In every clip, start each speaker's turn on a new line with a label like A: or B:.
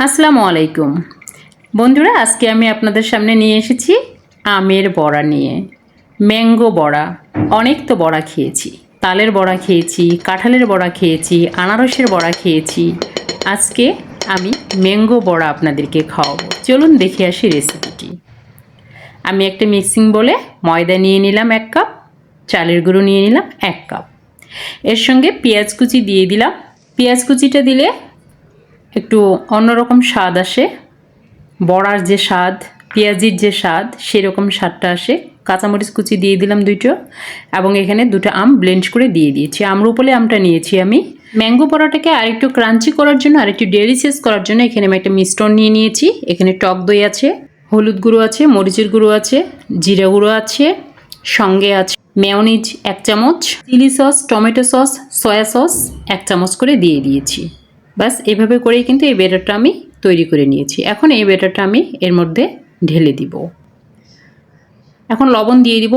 A: আসসালামু আলাইকুম বন্ধুরা, আজকে আমি আপনাদের সামনে নিয়ে এসেছি আমের বড়া নিয়ে। ম্যাঙ্গো বড়া। অনেক তো বড়া খেয়েছি, তালের বড়া খেয়েছি, কাঁঠালের বড়া খেয়েছি, আনারসের বড়া খেয়েছি। আজকে আমি ম্যাঙ্গো বড়া আপনাদেরকে খাওয়াবো। চলুন দেখে আসি রেসিপিটি। আমি একটা মিক্সিং বলে ময়দা নিয়ে নিলাম 1 কাপ, চালের গুঁড়ো নিয়ে নিলাম 1 কাপ, এর সঙ্গে পেঁয়াজ কুচি দিয়ে দিলাম। পেঁয়াজ কুচিটা দিলে একটু অন্যরকম স্বাদ আসে, বড়ার যে স্বাদ, পেঁয়াজির যে স্বাদ, সেরকম স্বাদটা আসে। কাঁচামরিচ কুচি দিয়ে দিলাম 2টো, এবং এখানে 2টা আম ব্লেন্ড করে দিয়ে দিয়েছি। আমরুপালি আমটা নিয়েছি আমি। ম্যাঙ্গো বড়াটাকে আরেকটু ক্রাঞ্চি করার জন্য, আরেকটু ডেলিশিয়াস করার জন্য এখানে আমি একটা মিশ্রণ নিয়ে নিয়েছি। এখানে টক দই আছে, হলুদ গুঁড়ো আছে, মরিচের গুঁড়ো আছে, জিরা গুঁড়ো আছে, সঙ্গে আছে মেয়োনিজ 1 চামচ, chilli sauce, tomato sauce, soya sauce 1 চামচ করে দিয়ে দিয়েছি। বাস এভাবে করেই কিন্তু এই ব্যাটারটা আমি তৈরি করে নিয়েছি। এখন এই ব্যাটারটা আমি এর মধ্যে ঢেলে দিব। এখন লবণ দিয়ে দিব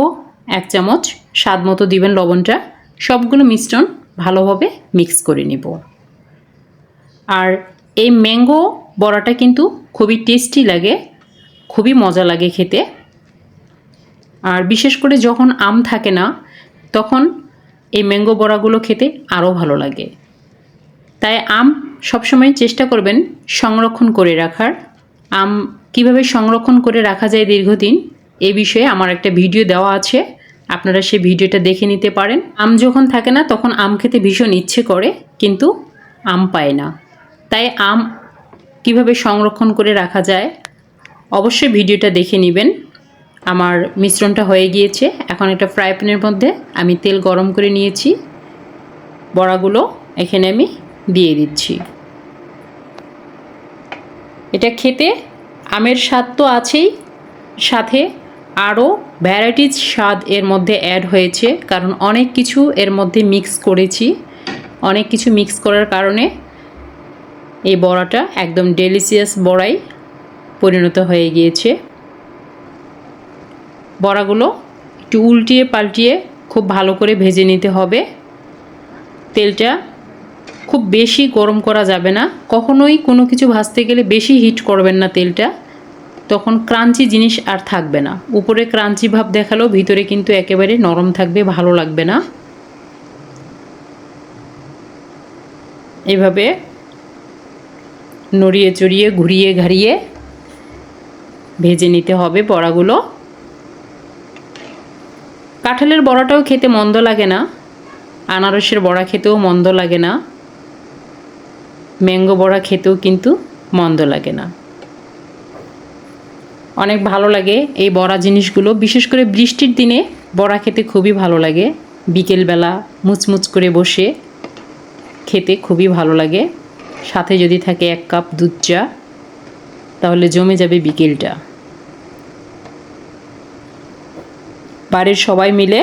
A: 1 চামচ, স্বাদ মতো দিবেন লবণটা। সবগুলো মিশ্রণ ভালোভাবে মিক্স করে নিব। আর এই ম্যাঙ্গো বড়াটা কিন্তু খুবই টেস্টি লাগে, খুবই মজা লাগে খেতে। আর বিশেষ করে যখন আম থাকে না, তখন এই ম্যাঙ্গো বড়াগুলো খেতে আরও ভালো লাগে। তাই আম সবসময় চেষ্টা করবেন সংরক্ষণ করে রাখার। আম কিভাবে সংরক্ষণ করে রাখা যায় দীর্ঘদিন, এ বিষয়ে আমার একটা ভিডিও দেওয়া আছে, আপনারা সেই ভিডিওটা দেখে নিতে পারেন। আম যখন থাকে না তখন আম খেতে ভীষণ ইচ্ছে করে, কিন্তু আম পায় না। তাই আম কিভাবে সংরক্ষণ করে রাখা যায় অবশ্যই ভিডিওটা দেখে নেবেন। আমার মিশ্রণটা হয়ে গিয়েছে। এখন একটা ফ্রাই প্যানের মধ্যে আমি তেল গরম করে নিয়েছি। বড়াগুলো এখানে আমি দিয়ে দিচ্ছি। এটা খেতে আমের স্বাদ তো আছেই, সাথে আরও ভ্যারাইটিস স্বাদ এর মধ্যে অ্যাড হয়েছে, কারণ অনেক কিছু এর মধ্যে মিক্স করেছি। অনেক কিছু মিক্স করার কারণে এই বড়াটা একদম ডেলিশিয়াস বড়াই পরিণত হয়ে গিয়েছে। বড়াগুলো একটু উল্টিয়ে পাল্টিয়ে খুব ভালো করে ভেজে নিতে হবে। তেলটা খুব বেশি গরম করা যাবে না, কখনোই কোনো কিছু ভাজতে গেলে বেশি হিট করবেন না তেলটা, তখন ক্রাঞ্চি জিনিস আর থাকবে না। উপরে ক্রাঞ্চি ভাব দেখালেও ভিতরে কিন্তু একেবারে নরম থাকবে, ভালো লাগবে না। এভাবে নড়িয়ে চড়িয়ে ঘুরিয়ে ঘাড়িয়ে ভেজে নিতে হবে বড়াগুলো। কাঁঠালের বড়াটাও খেতে মন্দ লাগে না, আনারসের বড়া খেতেও মন্দ লাগে না, ম্যাঙ্গো বড়া খেতেও কিন্তু মন্দ লাগে না। অনেক ভালো লাগে এই বড়া জিনিসগুলো। বিশেষ করে বৃষ্টির দিনে বড়া খেতে খুবই ভালো লাগে। বিকেলবেলা মুচমুচ করে বসে খেতে খুবই ভালো লাগে। সাথে যদি থাকে 1 কাপ দুধ চা, তাহলে জমে যাবে বিকেলটা। বাড়ির সবাই মিলে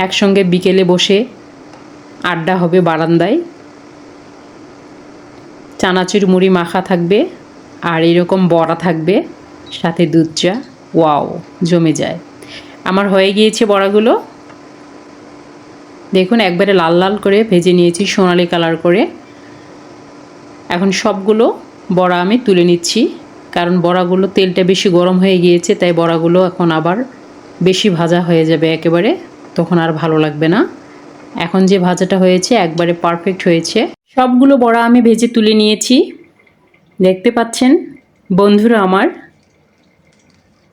A: একসঙ্গে বিকেলে বসে আড্ডা হবে বারান্দায়। চানাচুর মুড়ি মাখা থাকবে, আর এরকম বড়া থাকবে, সাথে দুধ চা। ওয়াও, জমে যায়। আমার হয়ে গিয়েছে বড়াগুলো। দেখুন একবারে লাল লাল করে ভেজে নিয়েছি, সোনালি কালার করে। এখন সবগুলো বড়া আমি তুলে নিচ্ছি, কারণ বড়াগুলো তেলটা বেশি গরম হয়ে গিয়েছে, তাই বড়াগুলো এখন আবার বেশি ভাজা হয়ে যাবে একেবারে, তখন আর ভালো লাগবে না। এখন যে ভাজাটা হয়েছে একবারে পারফেক্ট হয়েছে। সবগুলো বড়া আমি ভেজে তুলে নিয়েছি, দেখতে পাচ্ছেন বন্ধুরা আমার।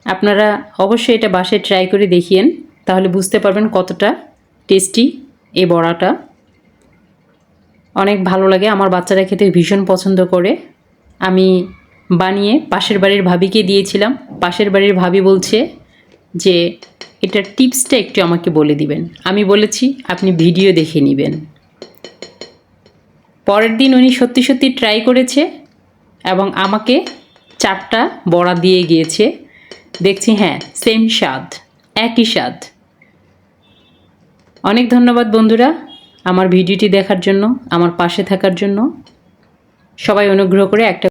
A: আপনারা অবশ্যই এটা বাসায় ট্রাই করে দেখিয়েন, তাহলে বুঝতে পারবেন কতটা টেস্টি এই বড়াটা। অনেক ভালো লাগে, আমার বাচ্চারা খেতে ভীষণ পছন্দ করে। আমি বানিয়ে পাশের বাড়ির ভাবিকে দিয়েছিলাম। পাশের বাড়ির ভাবি বলছে যে এটার টিপসটা একটু আমাকে বলে দিবেন। আমি বলেছি আপনি ভিডিও দেখে নেবেন। পরের দিন উনি সত্যি সত্যি ট্রাই করেছে এবং আমাকে 4টা বড়া দিয়ে গিয়েছে। দেখছি হ্যাঁ, সেম স্বাদ, একই স্বাদ। অনেক ধন্যবাদ বন্ধুরা আমার ভিডিওটি দেখার জন্য, আমার পাশে থাকার জন্য। সবাই অনুগ্রহ করে একটা